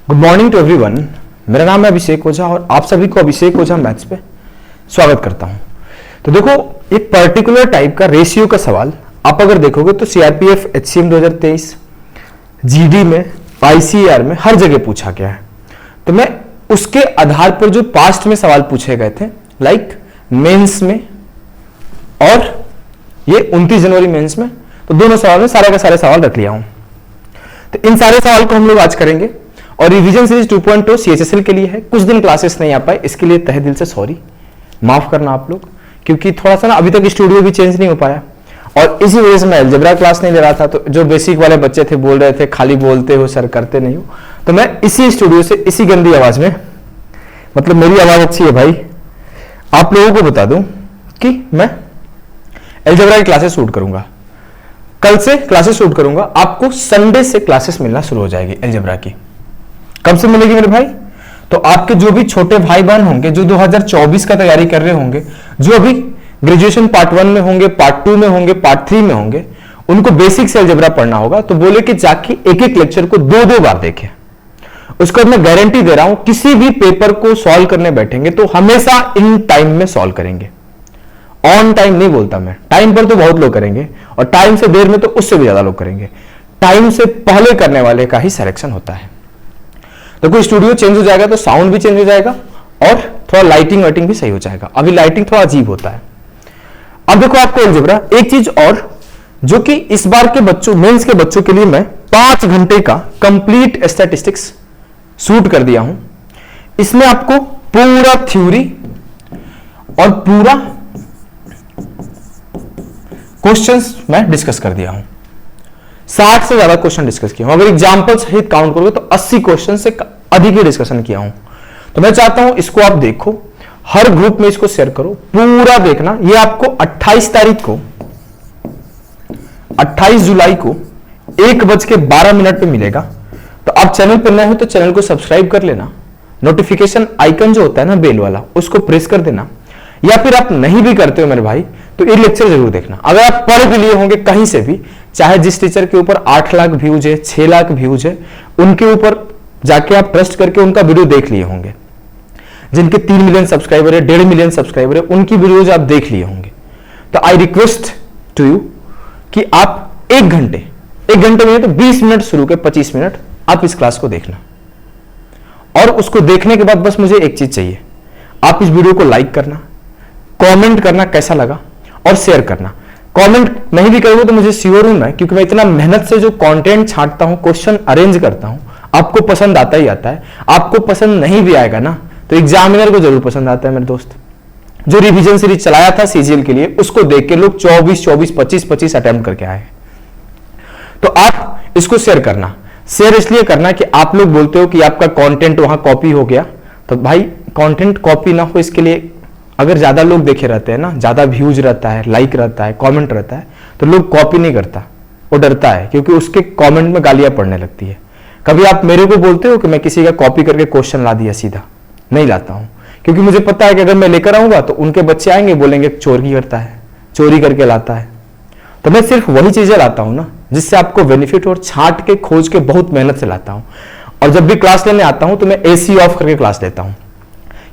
Good morning to everyone. मेरा नाम है अभिषेक ओझा और आप सभी को अभिषेक ओझा मैथ्स पे स्वागत करता हूं। तो देखो, एक पर्टिकुलर टाइप का रेशियो का सवाल आप अगर देखोगे तो सीआरपीएफ, एचसीएम 2023, जीडी में, आईसीएआर में हर जगह पूछा गया है। तो मैं उसके आधार पर जो पास्ट में सवाल पूछे गए थे, लाइक मेंस में और ये 29 जनवरी मेंस में, तो दोनों सवाल में सारे का सारे सवाल रख लिया हूं। तो इन सारे सवाल को हम लोग आज करेंगे और रिवीजन सीरीज 2.2 सीएचएसएल के लिए है। कुछ दिन क्लासेस नहीं आ पाए, इसके लिए तहे दिल से सॉरी, माफ करना आप लोग, क्योंकि थोड़ा सा ना अभी तक स्टूडियो भी चेंज नहीं हो पाया और इसी वजह से मैं अलजेब्रा क्लास नहीं ले रहा था। तो जो बेसिक वाले बच्चे थे बोल रहे थे खाली बोलते हो सर, करते नहीं हो, तो मैं इसी स्टूडियो से इसी गंदी आवाज में, मतलब मेरी आवाज अच्छी है भाई, आप लोगों को बता दूं कि मैं अलजेब्रा की क्लासेस शूट करूंगा। कल से क्लासेस शूट करूंगा, आपको संडे से क्लासेस मिलना शुरू हो जाएगी अलजेब्रा की। कब से मिलेगी मेरे भाई? तो आपके जो भी छोटे भाई बहन होंगे जो 2024 का तैयारी कर रहे होंगे, जो अभी ग्रेजुएशन पार्ट 1 में होंगे, पार्ट 2 में होंगे, पार्ट 3 में होंगे, उनको बेसिक से अलजेब्रा पढ़ना होगा। तो बोले कि जाके एक एक लेक्चर को 2-2 बार देखें। उसको मैं गारंटी दे रहा हूं, किसी भी पेपर को सॉल्व करने बैठेंगे तो हमेशा इन टाइम में सॉल्व करेंगे। ऑन टाइम नहीं बोलता मैं, टाइम पर तो बहुत लोग करेंगे और टाइम से देर में तो उससे भी ज्यादा लोग करेंगे। टाइम से पहले करने वाले का ही सिलेक्शन होता है। तो कोई स्टूडियो चेंज हो जाएगा तो साउंड भी चेंज हो जाएगा और थोड़ा लाइटिंग वाइटिंग भी सही हो जाएगा। अभी लाइटिंग थोड़ा अजीब होता है। अब देखो आपको अलजेब्रा, एक चीज और जो कि इस बार के बच्चों, मेंस के बच्चों के लिए मैं 5 घंटे का कंप्लीट स्टैटिस्टिक्स शूट कर दिया हूं। इसमें आपको पूरा थ्योरी और पूरा क्वेश्चंस मैं डिस्कस कर दिया हूं। 60 से ज्यादा क्वेश्चन डिस्कस किया हूं। अगर एग्जांपल सहित काउंट करोगे तो 80 क्वेश्चन से अधिक ही डिस्कशन किया हूं। तो मैं चाहता हूं इसको आप देखो, हर ग्रुप में इसको शेयर करो, पूरा देखना। ये आपको 28 तारीख को, 28 जुलाई को 1:12 पे मिलेगा। तो आप चैनल पर नए हो तो चैनल को सब्सक्राइब कर लेना, नोटिफिकेशन आइकन जो होता है ना बेल वाला, उसको प्रेस कर देना। या फिर आप नहीं भी करते हो मेरे भाई तो ये लेक्चर जरूर देखना। अगर आप पढ़ भी लिए होंगे कहीं से भी, चाहे जिस टीचर के ऊपर 8 लाख व्यूज है, 6 लाख व्यूज है, उनके ऊपर जाके आप ट्रस्ट करके उनका वीडियो देख लिए होंगे। जिनके 3 मिलियन सब्सक्राइबर है, 1.5 मिलियन सब्सक्राइबर है, उनकी वीडियोज आप देख लिए होंगे। तो आई रिक्वेस्ट टू यू कि आप 1 घंटे में तो 20 मिनट शुरू के 25 मिनट आप इस क्लास को देखना। और उसको देखने के बाद बस मुझे एक चीज चाहिए, आप इस वीडियो को लाइक करना, कमेंट करना कैसा लगा और शेयर करना। कमेंट नहीं भी करोगे तो मुझे श्योर हूं मैं, क्योंकि मैं इतना मेहनत से जो कंटेंट छांटता हूं, क्वेश्चन अरेंज करता हूं, आपको पसंद आता ही आता है। आपको पसंद नहीं भी आएगा ना तो एग्जामिनर को जरूर पसंद आता है मेरे दोस्त। जो रिवीजन सीरीज चलाया था सीजीएल के लिए, उसको देख के लोग 24, 25 अटेम्प्ट करके आए। तो आप इसको शेयर करना। शेयर इसलिए करना कि आप लोग बोलते हो कि आपका कंटेंट वहां कॉपी हो गया। तो भाई कंटेंट कॉपी ना हो, इसके लिए अगर ज्यादा लोग देखे रहते हैं ना, ज्यादा व्यूज रहता है, लाइक रहता है, कमेंट रहता है, तो लोग कॉपी नहीं करता, वो डरता है, क्योंकि उसके कमेंट में गालियां पड़ने लगती है। कभी आप मेरे को बोलते हो कि मैं किसी का कॉपी करके क्वेश्चन ला दिया? सीधा नहीं लाता हूं, क्योंकि मुझे पता है कि अगर मैं लेकर आऊंगा तो उनके बच्चे आएंगे, बोलेंगे चोरी करता है, चोरी करके लाता है। तो मैं सिर्फ वही चीजें लाता हूं ना जिससे आपको बेनिफिट, और छांट के खोज के बहुत मेहनत से लाता हूं। और जब भी क्लास लेने आता हूं तो मैं एसी ऑफ करके क्लास लेता हूं,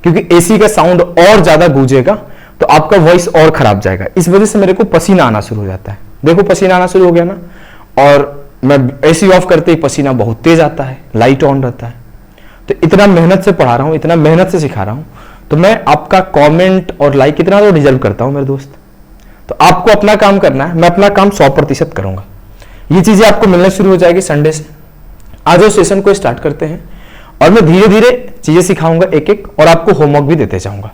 क्योंकि एसी का साउंड और ज्यादा गूंजेगा तो आपका वॉइस और खराब जाएगा। इस वजह से मेरे को पसीना आना शुरू हो जाता है। देखो पसीना आना शुरू हो गया ना, और मैं एसी ऑफ करते ही पसीना बहुत तेज आता है, लाइट ऑन रहता है। तो इतना मेहनत से पढ़ा रहा हूं, इतना मेहनत से सिखा रहा हूं, तो मैं आपका कमेंट और लाइक इतना तो डिजर्व करता हूं मेरे दोस्त। तो आपको अपना काम करना है, मैं अपना काम 100% करूंगा। ये चीजें आपको मिलना शुरू हो जाएगी संडे से। आज उस सेशन को स्टार्ट करते हैं और मैं धीरे धीरे चीजें सिखाऊंगा एक एक, और आपको होमवर्क भी देते जाऊंगा।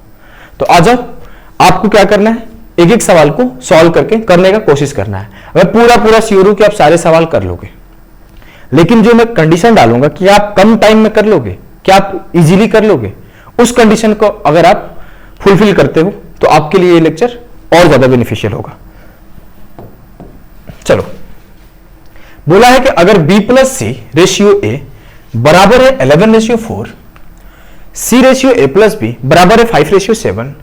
तो आ जाओ, आपको क्या करना है, एक एक सवाल को सॉल्व करके करने का कोशिश करना है। मैं पूरा श्योर हूं कि आप सारे सवाल कर लोगे, लेकिन जो मैं कंडीशन डालूंगा कि आप कम टाइम में कर लोगे, क्या आप इजीली कर लोगे, उस कंडीशन को अगर आप फुलफिल करते हो तो आपके लिए ये लेक्चर और ज्यादा बेनिफिशियल होगा। चलो, बोला है कि अगर B+C रेशियो A बराबर है 11:4, C रेशियो A+B बराबर है 5:7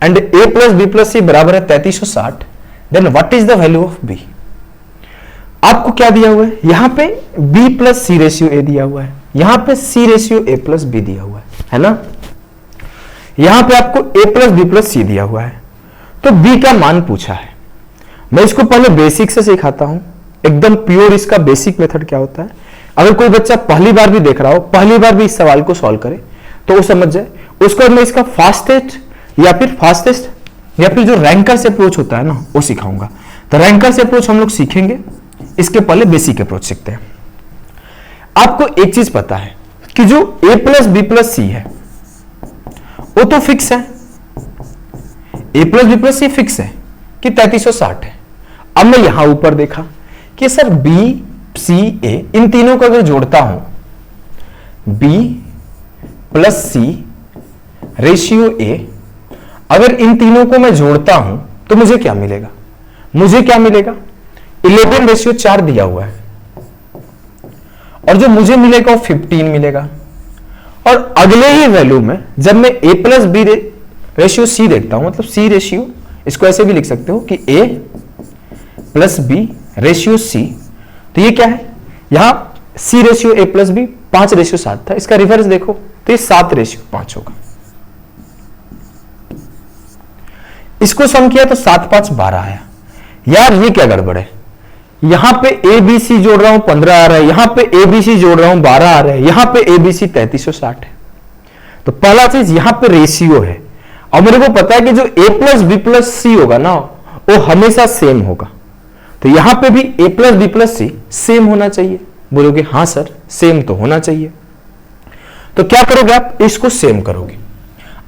एंड A+B+C बराबर है 3360, then what is the value of B? आपको क्या दिया हुआ है? यहां पे B+C रेशियो A दिया हुआ है, यहां पे सी रेशियो ए प्लस बी दिया हुआ है ना, यहां पे आपको ए प्लस बी प्लस सी दिया हुआ है, तो बी का मान पूछा है। मैं इसको पहले बेसिक से सिखाता हूं, एकदम प्योर इसका बेसिक मेथड क्या होता है। अगर कोई बच्चा पहली बार भी देख रहा हो, पहली बार भी इस सवाल को सॉल्व करे तो वो समझ जाए। उसके बाद मैं इसका फास्टेस्ट या फिर जो रैंकर्स अप्रोच होता है ना वो सिखाऊंगा। तो रैंकर्स अप्रोच हम लोग सीखेंगे, इसके पहले बेसिक अप्रोच सीखते हैं। आपको एक चीज पता है कि जो a प्लस बी प्लस सी है वो तो फिक्स है, a plus B plus C fix है कि 3360 है। अब मैं यहां ऊपर देखा कि सर b c a इन तीनों को अगर जोड़ता हूं, b plus C ratio a, अगर इन तीनों को मैं जोड़ता हूं तो मुझे क्या मिलेगा? मुझे क्या मिलेगा? 11 रेशियो 4 दिया हुआ है और जो मुझे मिलेगा वो 15 मिलेगा। और अगले ही वैल्यू में जब मैं a plus B ratio C देखता हूं, मतलब सी रेशियो, इसको ऐसे भी लिख सकते हो कि a plus B ratio c, तो ये क्या है? यहां c ratio a plus b 5 ratio 7 था, इसका रिवर्स देखो तो ये 7 रेशियो 5 होगा। इसको सम किया तो 7 5 12 आया। यार ये क्या गड़बड़ है? यहां पे ए बी सी जोड़ रहा हूं 15 आ रहा है, यहां पे ए बी सी जोड़ रहा हूं 12 आ रहा है, यहां पे ए बी सी 3360 है। तो पहला चीज यहां पे रेशियो है और मेरे को पता है कि जो ए प्लस बी प्लस सी होगा ना वो हमेशा सेम होगा। तो यहां पे भी ए प्लस बी प्लस सी सेम होना चाहिए। बोलोगे हाँ सर सेम तो होना चाहिए। तो क्या करोगे आप? इसको सेम करोगे।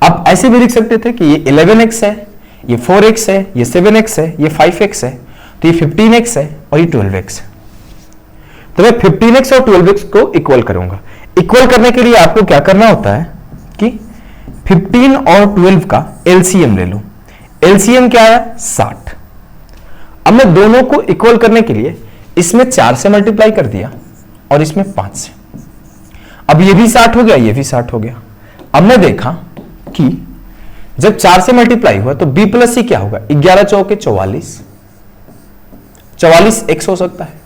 आप ऐसे भी लिख सकते थे कि ये 11x है, ये 4x है, ये 7x है, ये 5x है, तो ये 15x है और ये 12x है। तो मैं 15x और 12x को इक्वल करूंगा। इक्वल करने के लिए आपको क्या करना होता है कि 15 और 12 का एलसीएम ले लो। एलसीएम क्या है? 60। अब मैं दोनों को इक्वल करने के लिए इसमें 4 से मल्टीप्लाई कर दिया और इसमें 5 से। अब ये भी 60 हो गया, ये भी 60 हो गया। अब मैं देखा कि जब 4 से मल्टीप्लाई हुआ तो b प्लस सी क्या होगा? 11 चौके 44, 44x हो सकता है।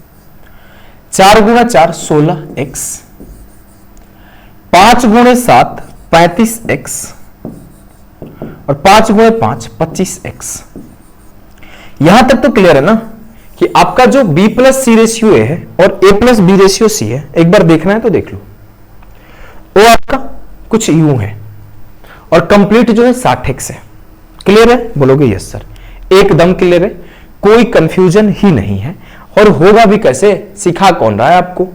4 गुणा 4 16x, 5 गुणे 7 35x और 5 गुणे 5 25x। यहां तक तो क्लियर है ना कि आपका जो b plus C ratio A है और a plus B ratio C है, एक बार देखना है तो देख लो। वो आपका कुछ यूं है और कंप्लीट जो है 60x है। क्लियर है? बोलोगे यस सर, एकदम क्लियर है, कोई कंफ्यूजन ही नहीं है। और होगा भी कैसे? सिखा कौन रहा है आपको?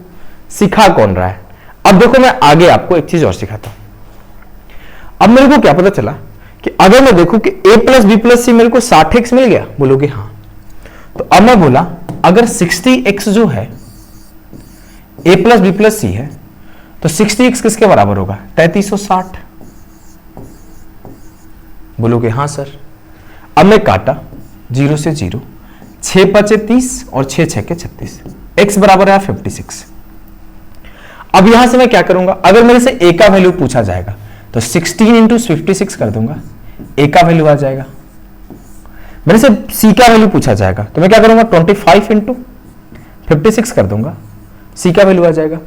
सिखा कौन रहा है? अब देखो मैं आगे आपको एक चीज और सिखाता हूं। अब मेरे को क्या पता चला कि अगर मैं देखूं कि a प्लस बी प्लस सी मेरे को 60x मिल गया, बोलोगे हाँ। तो अब मैं बोला अगर 60x जो है a प्लस बी प्लस सी है तो 60x किसके बराबर होगा? 3360। बोलोगे हाँ सर। अब मैं काटा 0 से 0, 6 5 30 और 6 6 के 36, x बराबर है 56। अब यहां से मैं क्या करूंगा? अगर मेरे से a का वैल्यू पूछा जाएगा तो 16 इंटू 56 कर दूंगा, a का वैल्यू आ जाएगा। मेरे से c का वैल्यू पूछा जाएगा तो मैं क्या करूंगा? 25 इंटू 56 कर दूंगा, c का वैल्यू आ जाएगा।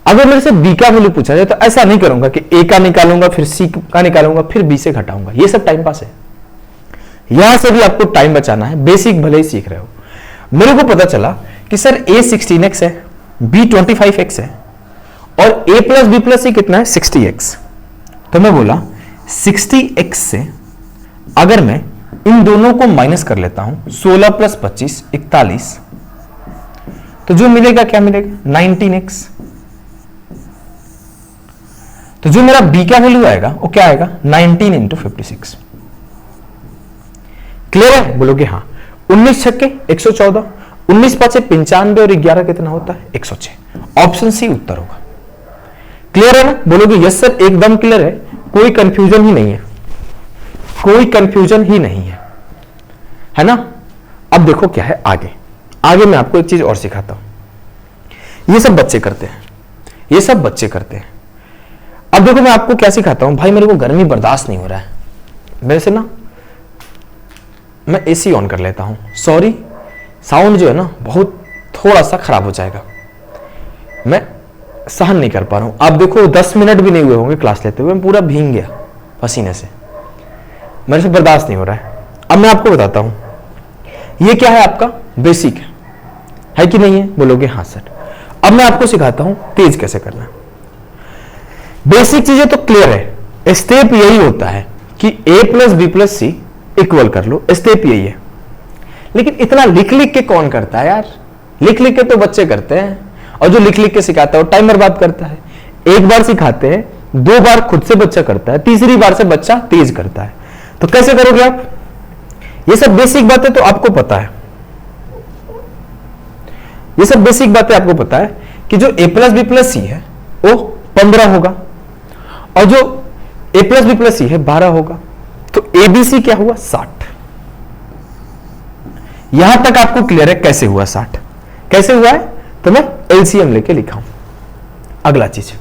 अगर मेरे से b का वैल्यू पूछा जाए तो ऐसा नहीं करूंगा कि a का निकालूंगा फिर c का निकालूंगा फिर b से घटाऊंगा, ये सब टाइम पास है। यहां से भी आपको टाइम बचाना है, बेसिक भले ही सीख रहे हो। मेरे को पता चला कि सर a 16x है, b 25x है और a प्लस बी प्लस सी कितना है? 60x। तो मैं बोला 60x से अगर मैं इन दोनों को माइनस कर लेता हूं, 16 प्लस 25 41, तो जो मिलेगा क्या मिलेगा? 19x। तो जो मेरा b का वैल्यू आएगा वो क्या आएगा? 19 इंटू 56। क्लियर है? बोलोगे हाँ। 19 छक्के 114, 19 पांचे 95 और 11 कितना होता है? 106। ऑप्शन सी उत्तर होगा। क्लियर है ना? बोलोगे यस सर एकदम क्लियर है, कोई कंफ्यूजन ही नहीं है, कोई कंफ्यूजन ही नहीं है ना? अब देखो क्या है आगे। आगे मैं आपको एक चीज और सिखाता हूं। ये सब बच्चे करते हैं, ये सब बच्चे करते हैं। अब देखो मैं आपको क्या सिखाता हूं। भाई मेरे को गर्मी बर्दाश्त नहीं हो रहा है, मेरे से ना मैं एसी ऑन कर लेता हूं। सॉरी, साउंड जो है ना बहुत थोड़ा सा खराब हो जाएगा। मैं सहन नहीं कर पा रहा हूं। आप देखो 10 मिनट भी नहीं हुए होंगे क्लास लेते हुए, मैं पूरा भीग गया पसीने से, मेरे से बर्दाश्त नहीं हो रहा है। अब मैं आपको बताता हूं, ये क्या है, आपका बेसिक है कि नहीं है? बोलोगे हाँ सर। अब मैं आपको सिखाता हूं तेज कैसे करना है। बेसिक चीजें तो क्लियर है, स्टेप यही होता है कि a plus B plus C equal कर लो, स्टेप यही है। लेकिन इतना लिख लिख के कौन करता है यार? लिख लिख के तो बच्चे करते हैं, और जो लिख लिख के सिखाता है वो टाइम बर्बाद करता है। एक बार सिखाते हैं, 2 बार खुद से बच्चा करता है, तीसरी बार से बच्चा तेज करता है। तो कैसे करोगे आप? ये सब बेसिक बातें तो आपको पता है, ये सब बेसिक बातें आपको पता है कि जो a प्लस बी प्लस सी है वो 15 होगा, और जो a प्लस बी प्लस सी है 12 होगा। तो ABC क्या हुआ? 60। यहां तक आपको क्लियर है कैसे हुआ 60? कैसे हुआ है तो मैं LCM लेके लिखा हूं। अगला चीज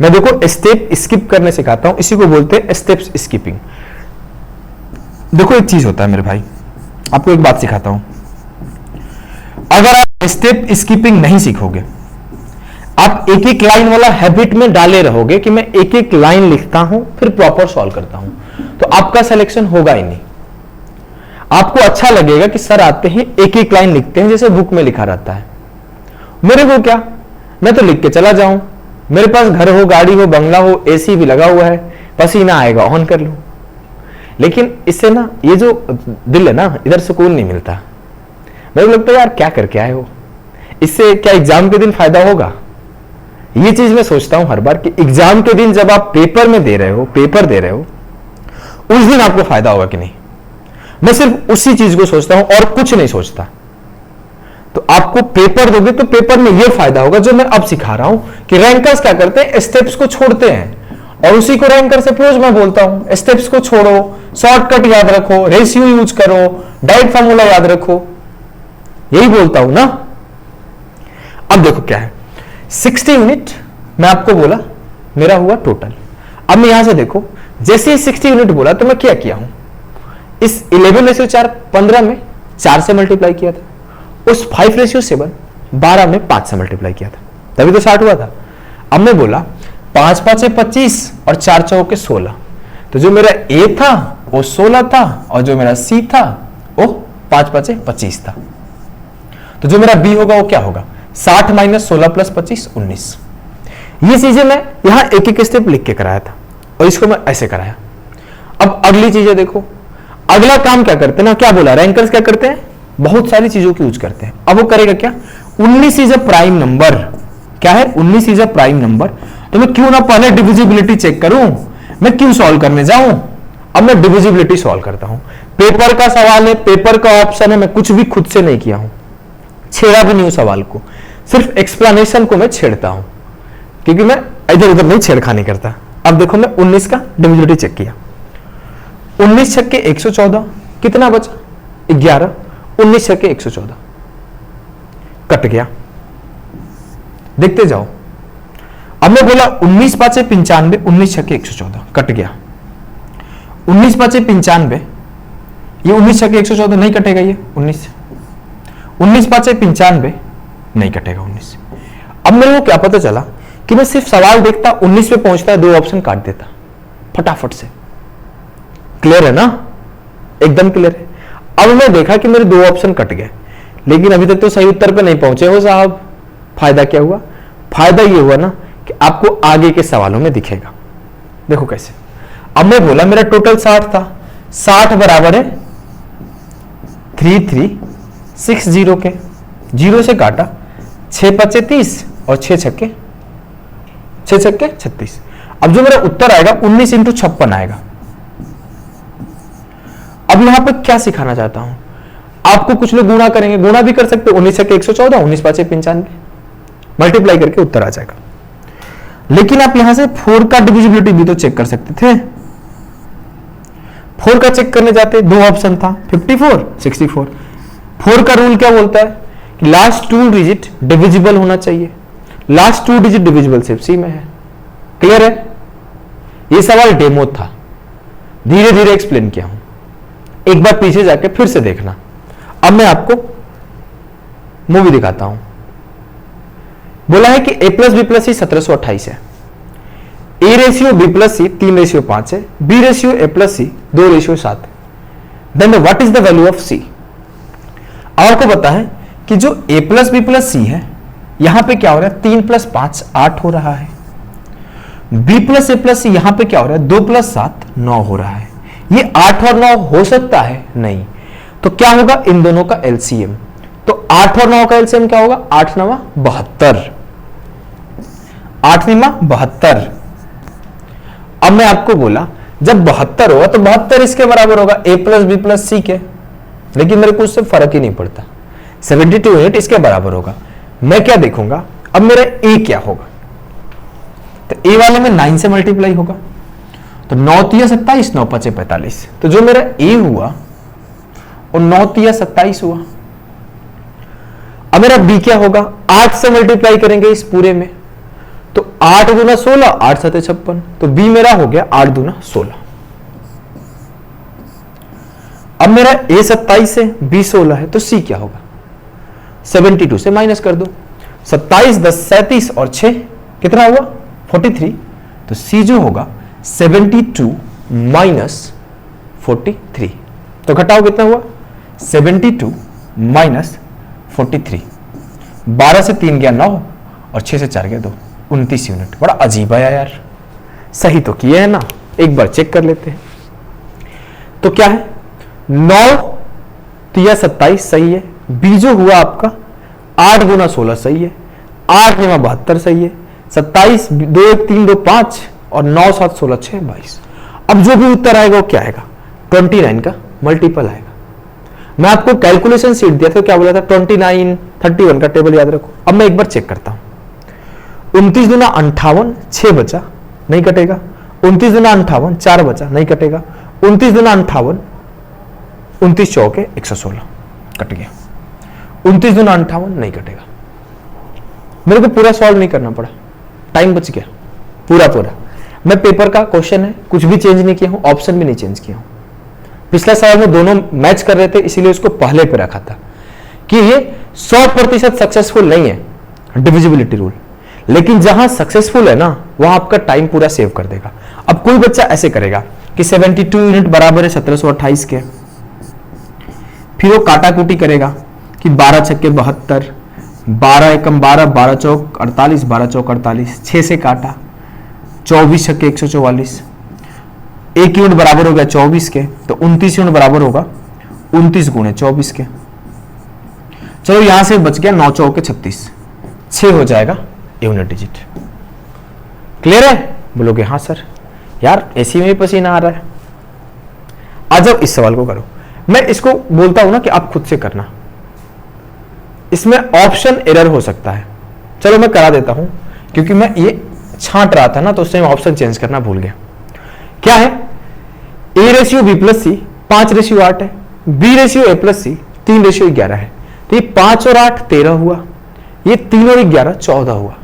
मैं देखो स्टेप स्किप करने सिखाता हूं, इसी को बोलते हैं स्टेप्स स्किपिंग। देखो एक चीज होता है मेरे भाई, आपको एक बात सिखाता हूं। अगर आप स्टेप स्किपिंग नहीं सीखोगे, आप एक एक लाइन वाला हैबिट में डाले रहोगे कि मैं एक एक लाइन लिखता हूं फिर प्रॉपर सॉल्व करता हूं, तो आपका सिलेक्शन होगा ही नहीं। आपको अच्छा लगेगा कि सर आते हैं एक एक लाइन लिखते हैं जैसे बुक में लिखा रहता है। मेरे को क्या, मैं तो लिख के चला जाऊं, मेरे पास घर हो, गाड़ी हो, बंगला हो, एसी भी लगा हुआ है, पसीना आएगा ऑन कर लूं। लेकिन इससे ना ये जो दिल है ना, इधर सुकून नहीं मिलता। मेरे को लगता है यार क्या करके आए हो, इससे क्या एग्जाम के दिन फायदा होगा? ये चीज मैं सोचता हूं हर बार कि एग्जाम के दिन जब आप पेपर में दे रहे हो, पेपर दे रहे हो, उस दिन आपको फायदा होगा कि नहीं। मैं सिर्फ उसी चीज को सोचता हूं और कुछ नहीं सोचता। तो आपको पेपर दोगे तो पेपर में यह फायदा होगा जो मैं अब सिखा रहा हूं कि रैंकर्स क्या करते हैं, स्टेप्स को छोड़ते हैं, और उसी को रैंकर से रोज मैं बोलता हूं, स्टेप्स को छोड़ो, शॉर्टकट याद रखो, रेशियो यूज करो, डाइट फार्मूला याद रखो, यही बोलता हूं ना। अब देखो क्या है, 60 यूनिट मैं आपको बोला मेरा हुआ टोटल। अब मैं यहां से देखो, जैसे ही 60 यूनिट बोला तो मैं क्या किया हूं, इस 11/4 15 में 4 से मल्टीप्लाई किया था, उस 5/7 12 में 5 से मल्टीप्लाई किया था, तभी तो 60 हुआ था। अब मैं बोला 5 5 25 और 4 चौके 16, तो जो मेरा A था वो 16 था, और जो मेरा C था वो 5 5 25 था। तो जो मेरा B होगा वो क्या होगा, 60 माइनस 16 प्लस 25 19। ये चीजें मैं यहां एक एक स्टेप लिख के कराया था, और इसको मैं ऐसे कराया। अब अगली चीजें देखो, अगला काम क्या करते हैं ना, क्या बोला, रैंकर्स क्या करते हैं, बहुत सारी चीजों की यूज करते हैं। अब वो करेगा क्या, 19 इज अ प्राइम नंबर। क्या है, 19 इज अ प्राइम नंबर। तो मैं क्यों ना पहले डिविजिबिलिटी चेक करूं, मैं क्यों सॉल्व करने जाऊं। अब मैं डिविजिबिलिटी सॉल्व करता हूं। पेपर का सवाल है, पेपर का ऑप्शन है, मैं कुछ भी खुद से नहीं किया हूं, छेड़ा भी नहीं हूं सवाल को, सिर्फ एक्सप्लेनेशन को मैं छेड़ता हूं, क्योंकि मैं इधर उधर नहीं छेड़खानी करता। अब देखो मैं 19 का डिविजिबिलिटी चेक किया, 19 छक्के 114, कितना बचा 11, 19 छक्के 114, कट गया, देखते जाओ। अब मैं बोला 19 5 95, 19 छक्के 114, कट गया, 19 5 95, ये 19 छक्के 114 नहीं कटेगा, ये 19 5 95 नहीं कटेगा 19। अब मेरे को क्या पता चला कि मैं सिर्फ सवाल देखता, 19 पे पहुंचता है, 2 ऑप्शन काट देता फटाफट से। क्लियर है ना, एकदम क्लियर है। अब मैं देखा कि मेरे 2 ऑप्शन कट गए, लेकिन अभी तक तो सही उत्तर पे नहीं पहुंचे हो साहब। फायदा क्या हुआ, फायदा ये हुआ ना कि आपको आगे के सवालों में दिखेगा। देखो कैसे, अब मैं बोला मेरा टोटल 60 था, 60 बराबर है 3360 के, 0 से काटा, 6 5 30 और 6 छक्के 36। अब जो मेरा उत्तर आएगा 19 इंटू 56 आएगा। अब यहां पर क्या सिखाना चाहता हूं, आपको कुछ लोग गुणा करेंगे, गुणा भी कर सकते हो, 19 छक्के 114, 19 5 95, मल्टीप्लाई करके उत्तर आ जाएगा। लेकिन आप यहां से 4 का डिविजिबिलिटी भी तो चेक कर सकते थे। 4 का चेक करने जाते, 2 ऑप्शन था, 54 64। 4 का रूल क्या बोलता है कि लास्ट 2 डिजिट डिविजिबल होना चाहिए, लास्ट 2 डिजिट डिविजिबल सिर्फ सी में है। क्लियर है, ये सवाल डेमो था, धीरे धीरे एक्सप्लेन किया हूं, एक बार पीछे जाके फिर से देखना। अब मैं आपको मूवी दिखाता हूं, बोला है कि a plus B plus c 1728 है, a ratio b plus c 3:5 है, b ratio a plus c 2:7 है। Then what is the value of c? आपको पता है कि जो a प्लस बी प्लस सी है, यहां पे क्या हो रहा है 3 + 5 8 हो रहा है, b प्लस ए प्लस सी यहां पे क्या हो रहा है 2 + 7 9 हो रहा है। ये 8 और 9 हो सकता है? नहीं। तो क्या होगा इन दोनों का एलसीएम? तो 8 और 9 का एलसीएम क्या होगा? 8 9 72, 8 9 72। अब मैं आपको बोला जब 72 होगा तो 72 इसके बराबर होगा a प्लस बी प्लस सी के, लेकिन मेरे को उससे फर्क ही नहीं पड़ता, 72 यूनिट इसके बराबर होगा। मैं क्या देखूंगा अब मेरा a क्या होगा? तो a वाले में 9 से मल्टीप्लाई होगा, तो 9 3 27, 9 5 45। तो जो मेरा a हुआ और 9 3 27 हुआ। अब मेरा b क्या होगा? 8 से मल्टीप्लाई करेंगे इस पूरे में, तो 8 दूना 16, 8 7 56, तो b मेरा हो गया 8 दूना 16। अब मेरा a 27 है, b 16 है, तो c क्या होगा? 72 से माइनस कर दो, 27 10 37 और 6 कितना हुआ? 43। तो c जो होगा 72 माइनस 43। तो घटाओ कितना हुआ? 72 माइनस 43। 12 से 3 गया 9 और 6 से 4 गया 2, 29 यूनिट। बड़ा अजीब आया यार, सही तो किए है ना, एक बार चेक कर लेते हैं। तो क्या है 9 3 27 सही है, b जो हुआ आपका 8 गुना 16 सही है, 8 9 72 सही है, 27 2 1 3 2 5 और 9 7 16 6 22। अब जो भी उत्तर आएगा वो क्या आएगा? 29 का मल्टीपल आएगा। मैं आपको कैलकुलेशन सीट दिया था, क्या बोला था? 29 31 का टेबल याद रखो। अब मैं एक बार चेक करता हूं, 29 दूना 58, 6 बचा नहीं कटेगा, 29 दूना 58 4 बचा नहीं कटेगा, 29 दूना 58, 29 चौके 116 कट गया, 29 दूना 58 नहीं कटेगा। मेरे को पूरा सॉल्व नहीं करना पड़ा, टाइम बच गया पूरा। मैं पेपर का क्वेश्चन है कुछ भी चेंज नहीं किया हूं, ऑप्शन भी नहीं चेंज किया हूं। पिछला सवाल में दोनों मैच कर रहे थे, इसीलिए उसको पहले पे रखा था कि ये 100% सक्सेसफुल नहीं है डिविजिबिलिटी रूल, लेकिन जहां सक्सेसफुल है ना वहां आपका टाइम पूरा सेव कर देगा। अब कोई बच्चा ऐसे करेगा कि 72 यूनिट बराबर है 1728 के, फिर वो काटाकूटी करेगा कि 12 छक्के 72, 12 एकम 12, 12 चौक 48, 12 चौक 48, 6 से काटा 24 छक्के 144, 1 यूनिट बराबर हो गया 24 के, तो 29 यूनिट बराबर होगा 29 गुणे 24 के। चलो यहां से बच गया 9 चौके 36, 6 हो जाएगा यूनिट डिजिट। क्लियर है? बोलोगे हाँ सर, यार ऐसी में ही पसीना आ रहा है। आ जाओ इस सवाल को करो। मैं इसको बोलता हूं ना कि आप खुद से करना, इसमें ऑप्शन एरर हो सकता है। चलो मैं करा देता हूं, क्योंकि मैं ये छांट रहा था ना तो उससे ऑप्शन चेंज करना भूल गया। क्या है? a रेशियो b प्लस सी 5:8 है, b रेशियो a प्लस सी 3:11 है, तो ये 5 और 8 13 हुआ, ये 3 और 11 14 हुआ।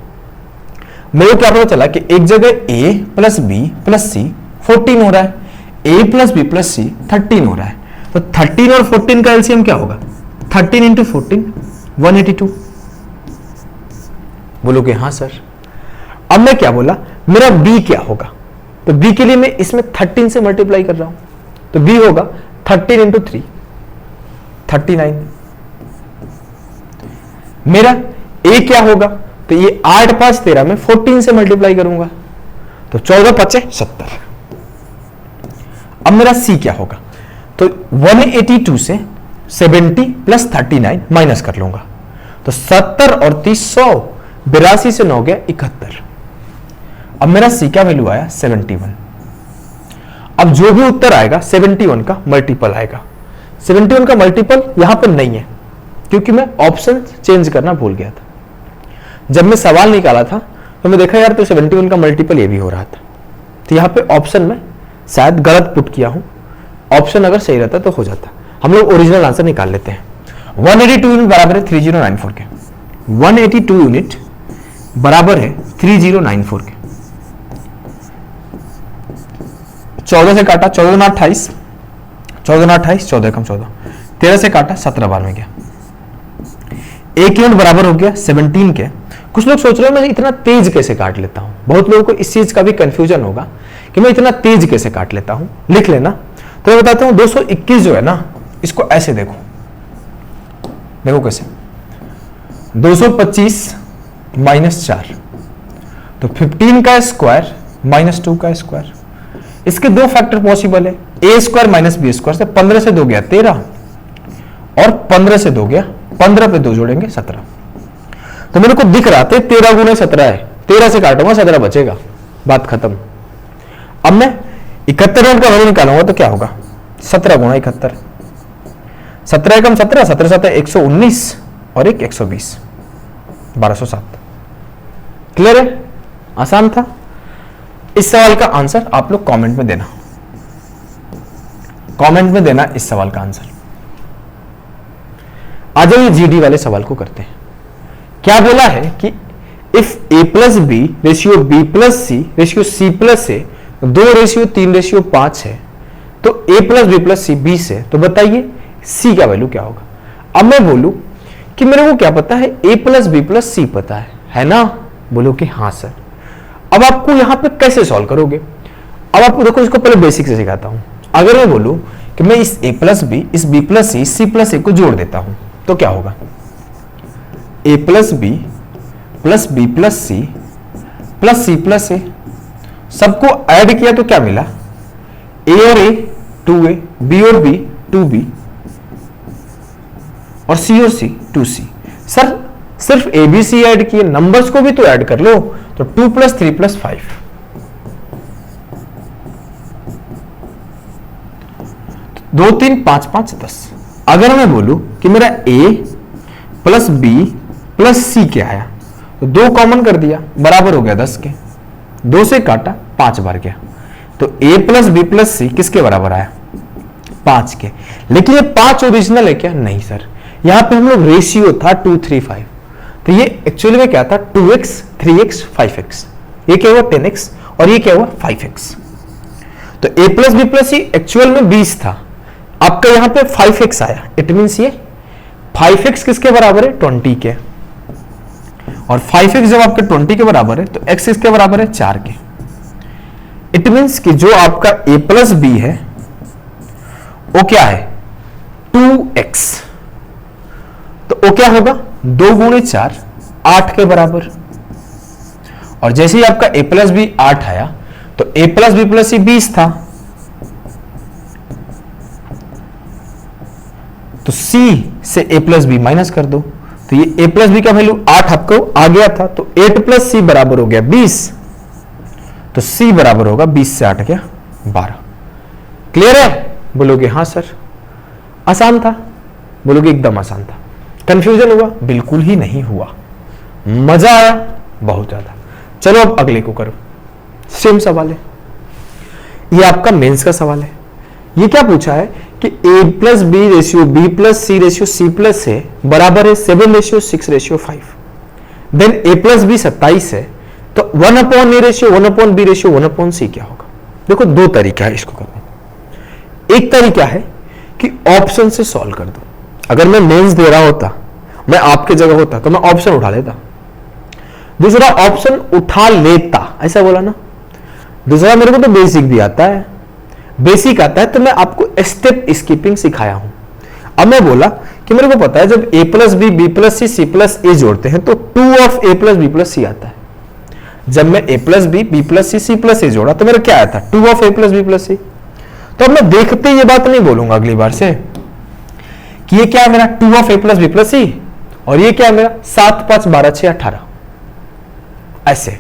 मेरे को क्या पता चला कि एक जगह a प्लस बी प्लस सी 14 हो रहा है, a प्लस बी प्लस सी 13 हो रहा है, तो 13 और 14 का एलसीएम क्या होगा? 13 इंटू 14 182। बोलोगे हाँ सर। अब मैं क्या बोला, मेरा b क्या होगा? तो b के लिए मैं इसमें 13 से मल्टीप्लाई कर रहा हूं, तो b होगा 13 इंटू 3 39। मेरा a क्या होगा? तो ये 8 5 13 में 14 से मल्टीप्लाई करूंगा, तो 14 5 70। अब मेरा c क्या होगा? तो 182 से 70 प्लस 39 माइनस कर लूंगा, तो 70 और 30 100, 82 से 9 गया 71। अब मेरा c का वैल्यू आया 71। अब जो भी उत्तर आएगा 71 का मल्टीपल आएगा। 71 का मल्टीपल यहां पर नहीं है, क्योंकि मैं ऑप्शन चेंज करना भूल गया था। जब मैं सवाल निकाला था तो मैं देखा यार तो 71 का मल्टीपल ये भी हो रहा था, तो यहां पे ऑप्शन में शायद गलत पुट किया हूं। ऑप्शन अगर सही रहता तो हो जाता। हम लोग ओरिजिनल आंसर निकाल लेते हैं। 182 यूनिट बराबर है 3094 के, 182 यूनिट बराबर है 3094 के। 14 से काटा 14 ना 28, 14 ना 28, 14 कम 14, 13 से काटा 17 बार में गया। 1 यूनिट बराबर हो गया 17 के, कुछ लोग सोच रहे हो मैं इतना तेज कैसे काट लेता हूं, बहुत लोगों को इस चीज का भी कंफ्यूजन होगा कि मैं इतना तेज कैसे काट लेता हूं। लिख लेना। तो मैं बताता हूं 221 जो है ना, इसको ऐसे देखो, देखो कैसे 225 माइनस 4, तो 15 का स्क्वायर माइनस 2 का स्क्वायर। इसके दो फैक्टर पॉसिबल है, ए स्क्वायर माइनस बी स्क्वायर से 15 से 2 गया 13 और 15 से 2 गया 15 पे 2 जोड़ेंगे 17। तो मेरे को दिख रहा था 13 गुना 17 है, 13 से काटूंगा 17 बचेगा, बात खत्म। अब मैं 71 का वैल्यू निकालूंगा तो क्या होगा 17 गुना 71, 17 एकम 17, 17 7 119 और एक 120, 1207। क्लियर है, आसान था। इस सवाल का आंसर आप लोग कमेंट में देना, कमेंट में देना इस सवाल का आंसर। आ जाइए जीडी वाले सवाल को करते हैं। क्या बोला है कि if a plus B ratio b plus C ratio c plus a 2:3:5 है तो a plus B plus c 20 है, तो बताइए सी का वैल्यू क्या होगा। अब मैं बोलूं कि मेरे को क्या पता है, ए प्लस बी प्लस सी पता है ना, बोलो कि हाँ सर। अब आपको यहां पे कैसे सॉल्व करोगे, अब आपको देखो इसको पहले बेसिक से सिखाता हूं। अगर मैं बोलूं कि मैं इस ए प्लस बी इस b plus c plus a को जोड़ देता हूं तो क्या होगा, a plus B plus c plus a, सबको ऐड किया तो क्या मिला, ए और ए 2a, बी और बी 2b और सी और सी 2c। सर सिर्फ ए बी सी ऐड किए, नंबर्स को भी तो ऐड कर लो, तो 2 + 3 + 5, दो 3 5 5 10। अगर मैं बोलूं कि मेरा a प्लस बी प्लस सी क्या आया, तो 2 कॉमन कर दिया, बराबर हो गया 10 के, 2 से काटा 5 बार गया, तो a प्लस बी प्लस सी किसके बराबर आया, 5 के। लेकिन ये 5 ओरिजिनल है क्या, नहीं सर, यहां पे हम लोग रेशियो था 2 3 5, तो ये एक्चुअली में क्या था 2x 3x 5x, ये क्या हुआ 10x और ये क्या हुआ 5x। तो a plus B plus c actual में 20 था, आपका यहां पे 5x आया, इट मींस ये 5x किसके बराबर है 20 के, और 5x जब आपके 20 के बराबर है तो x किसके बराबर है 4 के। इट मींस कि जो आपका a प्लस बी है वो क्या है 2x, तो वो क्या होगा 2 × 4 8 के बराबर। और जैसे ही आपका a प्लस बी 8 आया तो a plus B plus c 20 था, तो c से a प्लस बी माइनस कर दो, तो ये a प्लस बी का वैल्यू 8 आपको आ गया था, तो 8 + c बराबर हो गया 20, तो c बराबर होगा 20 से 8 गया 12। क्लियर है, बोलोगे हाँ सर। आसान था, बोलोगे एकदम आसान था। कंफ्यूजन हुआ, बिल्कुल ही नहीं हुआ। मजा आया, बहुत ज्यादा। चलो अब अगले को करो, सेम सवाल है, ये आपका मेंस का सवाल है। ये क्या पूछा है कि a plus B ratio b plus C ratio c plus a बराबर है 7:6:5, देन a प्लस बी 27 है, तो 1/a ratio 1/b ratio 1/c क्या होगा। देखो दो तरीका है इसको करने का। एक तरीका है कि ऑप्शन से सॉल्व कर दो। अगर मैं मेंस दे रहा होता, मैं आपके जगह होता तो मैं ऑप्शन उठा लेता, दूसरा ऑप्शन उठा लेता, ऐसा बोला ना। दूसरा मेरे को तो बेसिक भी आता है, बेसिक आता है तो मैं आपको स्टेप स्किपिंग सिखाया हूं। अब मैं बोला कि मेरे को पता है जब a plus b b plus c c plus a जोड़ते हैं तो 2 प्लस बी प्लस सी आता है। जब मैं a plus b b plus c c plus a जोड़ा तो मेरा क्या आया था 2 प्लस बी प्लस सी। तो अब मैं देखते ये बात नहीं बोलूंगा अगली बार से कि ये क्या है मेरा 2 प्लस बी प्लस सी और ये क्या है मेरा 7 5 12 6 18 ऐसे।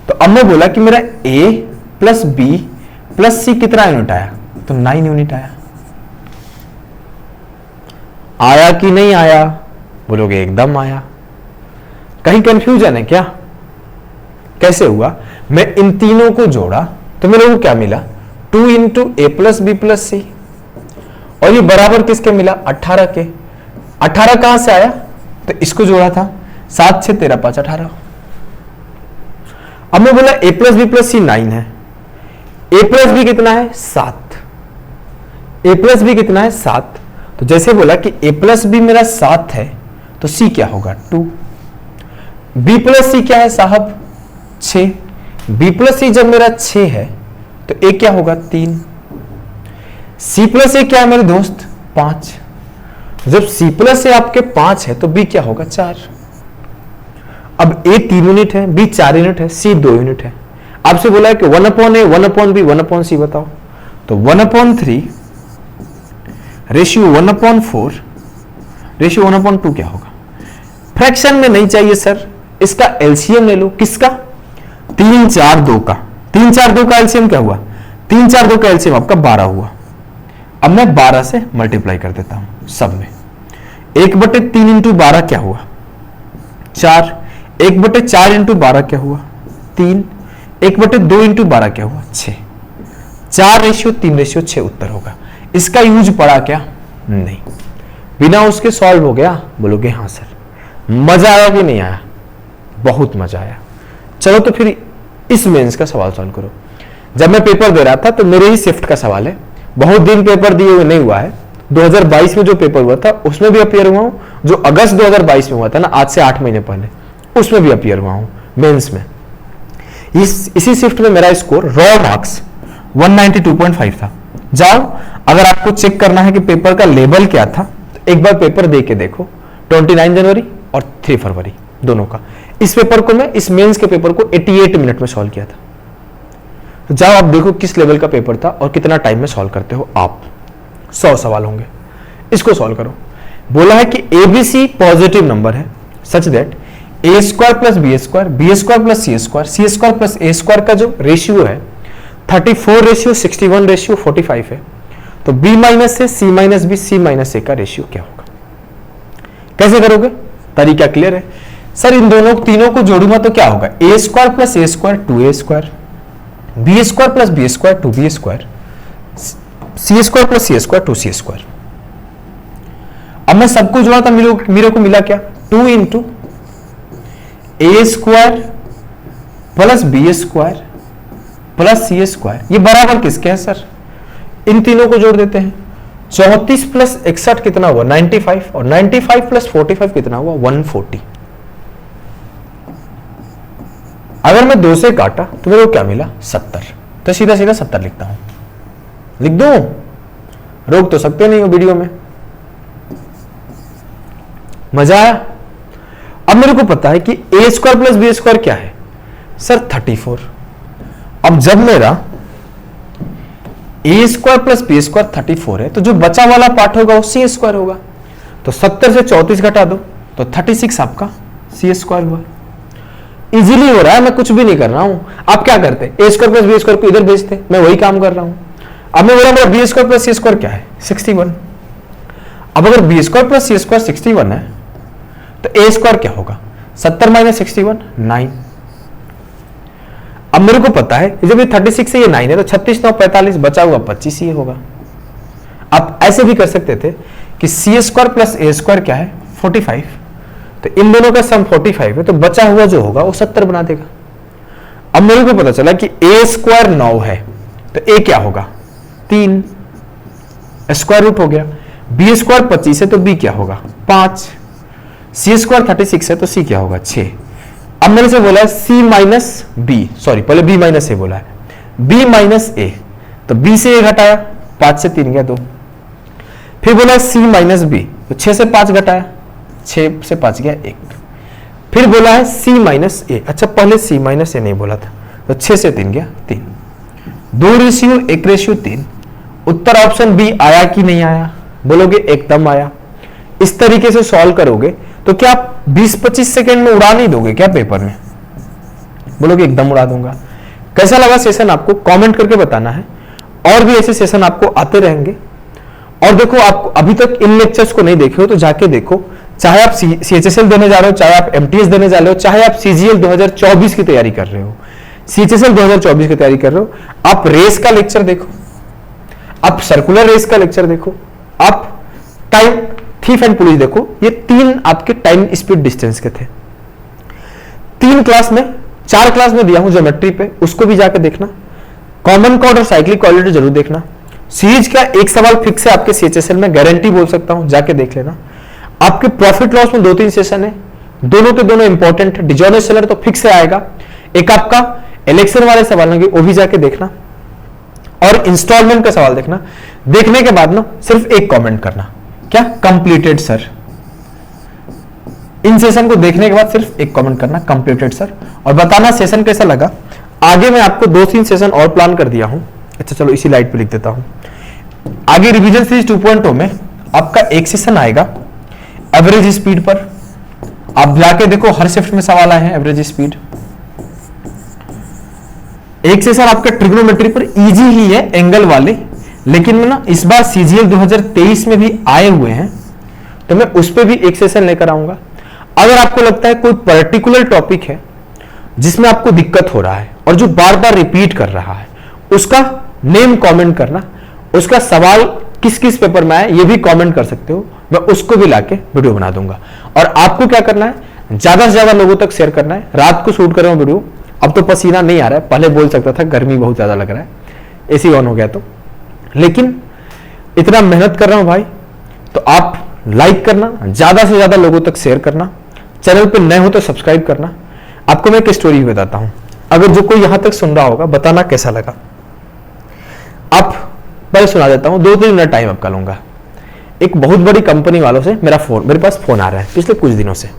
तो अब मैं बोला कि मेरा a प्लस बी प्लस सी कितना यूनिट आया, तो 9 यूनिट आया। आया कि नहीं आया, बोलोगे एकदम आया। कहीं कंफ्यूजन है क्या, कैसे हुआ। मैं इन तीनों को जोड़ा तो मेरे को क्या मिला 2 × a प्लस बी प्लस सी, और ये बराबर किसके मिला 18 के। 18 कहां से आया, तो इसको जोड़ा था 7 6 13 5 18। अब मैं बोला a प्लस बी प्लस सी 9 है, a प्लस बी कितना है 7, a प्लस बी कितना है 7। तो जैसे बोला कि a प्लस बी मेरा 7 है तो c क्या होगा 2। बी प्लस सी क्या है साहब 6, बी प्लस सी जब मेरा 6 है तो ए क्या होगा 3, सी प्लस ए क्या है मेरे दोस्त 5, जब सी प्लस ए आपके 5 है तो बी क्या होगा 4। अब ए 3 यूनिट है, बी 4 यूनिट है, सी 2 यूनिट है। आपसे बोला है कि 1/a 1/b 1/c बताओ, तो 1/3 रेशियो 1/4 रेशियो 1/2 क्या होगा। फ्रैक्शन में नहीं चाहिए सर, इसका एलसीएम ले लो। किसका 3 4 2 का, 3 4 2 का एलसीएम क्या हुआ 3 4 2 का एलसीएम आपका 12 हुआ। अब मैं 12 से मल्टीप्लाई कर देता हूं सब में, 1/3 इंटू 12 क्या हुआ 4, 1/4 इंटू 12 क्या हुआ 3, 1/2 इंटू 12 क्या हुआ 6, 4:3:6 उत्तर होगा। इसका यूज पड़ा क्या नहीं, बिना उसके सॉल्व हो गया। बोलोगे हाँ सर, मजा आया कि नहीं आया, बहुत मजा आया। चलो तो फिर इस मेंस का सवाल सॉल्व करो। जब मैं पेपर दे रहा था तो मेरे ही शिफ्ट का सवाल है, बहुत दिन पेपर दिए हुए नहीं हुआ है। 2022 में जो पेपर हुआ था उसमें भी अपियर हुआ हूं, जो अगस्त 2022 में हुआ था ना, आज से 8 महीने पहले, उसमें भी अपियर हुआ हूं मेंस में। इसी शिफ्ट में मेरा स्कोर रॉ मार्क्स 192.5 था। जाओ, अगर आपको चेक करना है कि पेपर का लेवल क्या था तो एक बार पेपर दे के देखो, 29 जनवरी और 3 फरवरी दोनों का। इस पेपर को मैं, इस मेंस के पेपर को 88 मिनट में सॉल्व किया था। तो जाओ आप देखो किस लेवल का पेपर था और कितना टाइम में सॉल्व करते हो आप। 100 सवाल होंगे, इसको सॉल्व करो। बोला है कि एबीसी पॉजिटिव नंबर है such that a square plus b square, b square plus c square plus a square का जो रेशियो है 34:61:45 है। तो b minus a, c minus b, c minus a का रेशियो क्या होगा। कैसे करोगे, तरीका क्लियर है सर। इन दोनों तीनों को जोड़ूंगा तो क्या होगा, a square plus a square 2a square, b square plus b square 2b square, c square plus c square 2c square. अब मैं सबको जोड़ा था, मेरे को मिला क्या 2 into a square plus b square plus c square. ये बराबर किसके है सर, इन तीनों को जोड़ देते हैं। 34 प्लस 61 कितना हुआ 95, और 95 प्लस 45 कितना हुआ 140। अगर मैं 2 से काटा तो मेरे को क्या मिला 70, तो सीधा सीधा 70 लिखता हूं। लिख दूं, रोक तो सकते नहीं हो वीडियो में। मजा आया। अब मेरे को पता है कि ए स्क्वायर प्लस बी स्क्वायर क्या है सर 34। अब जब मेरा ए स्क्वायर प्लस बी स्क्वायर 34 है तो जो बचा वाला पार्ट होगा वो सी स्क्वायर होगा। तो 70 से 34 घटा दो तो 36 आपका सी स्क्वायर हुआ। इजीली हो रहा है, मैं कुछ भी नहीं कर रहा हूं। आप क्या करते, ए स्क्वायर प्लस बी स्क्वायर को इधर भेजते, मैं वही काम कर रहा हूं। अब मैं बोला मेरा B square plus c square क्या है 61। अब अगर B square plus c square 61 है तो ए स्क्वायर क्या होगा 70 माइनस 61 9। अब मेरे को पता है जब ये 36 से ये 9 है तो 36 9 45, बचा हुआ 25 ही होगा। आप ऐसे भी कर सकते थे कि सी स्क्वायर प्लस ए स्क्वायर क्या है 45, तो इन दोनों का सम 45 है तो बचा हुआ जो होगा वो 70 बना देगा। अब मेरे को पता चला कि ए स्क्वायर 9 है तो ए क्या होगा 3, स्क्वायर रूट हो गया। बी स्क्वायर 25 है तो बी क्या होगा 5, सी स्क्वायर 36 है तो सी क्या होगा 6। अब मेरे से बोला है सी माइनस बी, सॉरी पहले बी माइनस ए बोला है, बी माइनस ए, तो बी से ए घटाया 5 से 3 गया 2। फिर बोला सी माइनस बी, तो 6 से 5 घटाया 6 से 5 गया 1। फिर बोला है सी माइनस ए, अच्छा पहले सी माइनस ए नहीं बोला था, तो 6 से 3 गया 3। 2 रेशियो 1 रेशियो 3। उत्तर ऑप्शन बी आया कि नहीं आया, बोलोगे एकदम आया। इस तरीके से सॉल्व करोगे तो क्या आप 20-25 सेकंड में उड़ा नहीं दोगे क्या पेपर में, बोलोगे एकदम उड़ा दूंगा। कैसा लगा सेशन आपको कमेंट करके बताना है, और भी ऐसे सेशन आपको आते रहेंगे। और देखो, आप अभी तक इन लेक्चर्स को नहीं देखे हो तो जाके देखो, चाहे आप CHSL देने जा रहे हो, चाहे आप MTS देने जा रहे हो, चाहे आप CGL 2024 की तैयारी कर रहे हो, CHSL 2024 की तैयारी कर रहे हो, आप रेस का लेक्चर देखो, आप सर्कुलर रेस का लेक्चर देखो, आप टाइम थीफ एंड पुलिस देखो। ये 3 आपके टाइम स्पीड डिस्टेंस के थे। 3 क्लास में, 4 क्लास में दिया हूं ज्योमेट्री पे, उसको भी जाकर देखना। कॉमन कॉर्ड और साइक्लिक क्वालिटी जरूर देखना। सीरीज का एक सवाल फिक्स है आपके CHSL में, गारंटी बोल सकता हूं, जाके देख लेना। आपके प्रॉफिट लॉस में 2-3 सेशन है, दोनों के दोनों इंपॉर्टेंट है। डिजॉनर सेलर तो फिक्स से आएगा। एक आपका इलेक्शन वाले सवाल होंगे, वो भी जाके देखना, और इंस्टॉलमेंट का सवाल देखना। देखने के बाद ना सिर्फ एक कमेंट करना, क्या कंप्लीटेड सर। इन सेशन को देखने के बाद सिर्फ एक कमेंट करना, कंप्लीटेड सर, और बताना सेशन कैसा लगा। आगे मैं आपको 2-3 सेशन और प्लान कर दिया हूं। अच्छा चलो इसी लाइट पे लिख देता हूं। आगे रिवीजन सीरीज 2.0 में आपका एक सेशन आएगा एवरेज स्पीड पर। आप जाके देखो हर शिफ्ट में सवाल आए हैं एवरेज स्पीड। एक सेशन आपका ट्रिग्नोमेट्री पर इजी ही है, एंगल वाले, लेकिन मैं ना इस बार सीजीएल 2023 में भी आए हुए हैं, तो मैं उस पर भी एक सेशन लेकर आऊंगा। अगर आपको लगता है कोई पर्टिकुलर टॉपिक है जिसमें आपको दिक्कत हो रहा है और जो बार बार रिपीट कर रहा है, उसका नेम कमेंट करना, उसका सवाल किस किस पेपर में आए ये भी कमेंट कर सकते हो, मैं उसको भी लाके वीडियो बना दूंगा। और आपको क्या करना है, ज्यादा से ज्यादा लोगों तक शेयर करना है। रात को शूट कर रहा हूं वीडियो, अब तो पसीना नहीं आ रहा है, पहले बोल सकता था गर्मी बहुत ज्यादा लग रहा है, एसी ऑन हो गया तो, लेकिन इतना मेहनत कर रहा हूं भाई, तो आप लाइक करना, ज्यादा से ज्यादा लोगों तक शेयर करना, चैनल पे नए हो तो सब्सक्राइब करना। आपको मैं एक स्टोरी बताता हूं, अगर जो कोई यहां तक सुन रहा होगा बताना कैसा लगा। आप पहले सुना देता हूं, 2-3 मिनट टाइम आपका लूंगा। एक बहुत बड़ी कंपनी वालों से मेरे पास फोन आ रहा है पिछले कुछ दिनों से।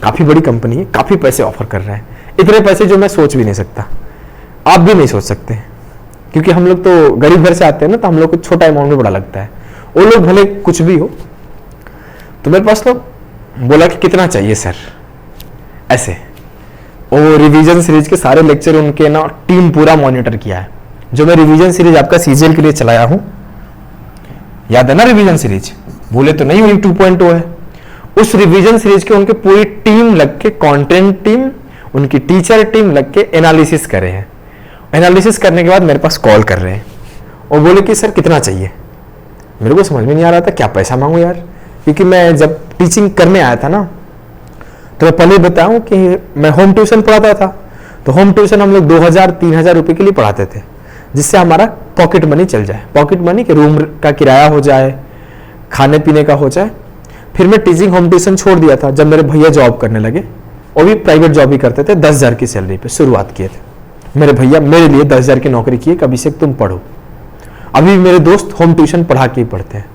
काफी बड़ी कंपनी है, काफी पैसे ऑफर कर रहे हैं, इतने पैसे जो मैं सोच भी नहीं सकता, आप भी नहीं सोच सकते, क्योंकि हम लोग तो गरीब घर से आते हैं ना, तो हम लोग को छोटा अमाउंट में बड़ा लगता है, वो लोग भले कुछ भी हो। तो मेरे पास तो बोला कि कितना चाहिए सर, ऐसे। वो रिवीजन सीरीज के सारे लेक्चर उनके ना टीम पूरा मॉनिटर किया है, जो मैं रिवीजन सीरीज आपका सीजीएल के लिए चलाया हूं, याद है ना रिवीजन सीरीज, भूले तो नहीं हुई, 2.0 है। उस रिवीजन सीरीज के उनके पूरी टीम लग के, कंटेंट टीम, उनकी टीचर टीम लग के एनालिसिस करे हैं। एनालिसिस करने के बाद मेरे पास कॉल कर रहे हैं और बोले कि सर कितना चाहिए। मेरे को समझ में नहीं आ रहा था क्या पैसा मांगू यार, क्योंकि मैं जब टीचिंग करने आया था ना, तो मैं पहले बताऊं कि मैं होम ट्यूशन पढ़ाता था। तो होम ट्यूशन हम लोग 2,000-3,000 रुपए के लिए पढ़ाते थे, जिससे हमारा पॉकेट मनी चल जाए, पॉकेट मनी के रूम का किराया हो जाए, खाने पीने का हो जाए। फिर मैं टीचिंग होम ट्यूशन छोड़ दिया था जब मेरे भैया जॉब करने लगे, वो भी प्राइवेट जॉब ही करते थे, 10,000 की सैलरी पे शुरुआत किए थे। मेरे भैया मेरे लिए 10,000 की नौकरी की, कभी से तुम पढ़ो। अभी मेरे दोस्त होम ट्यूशन पढ़ा के ही पढ़ते हैं।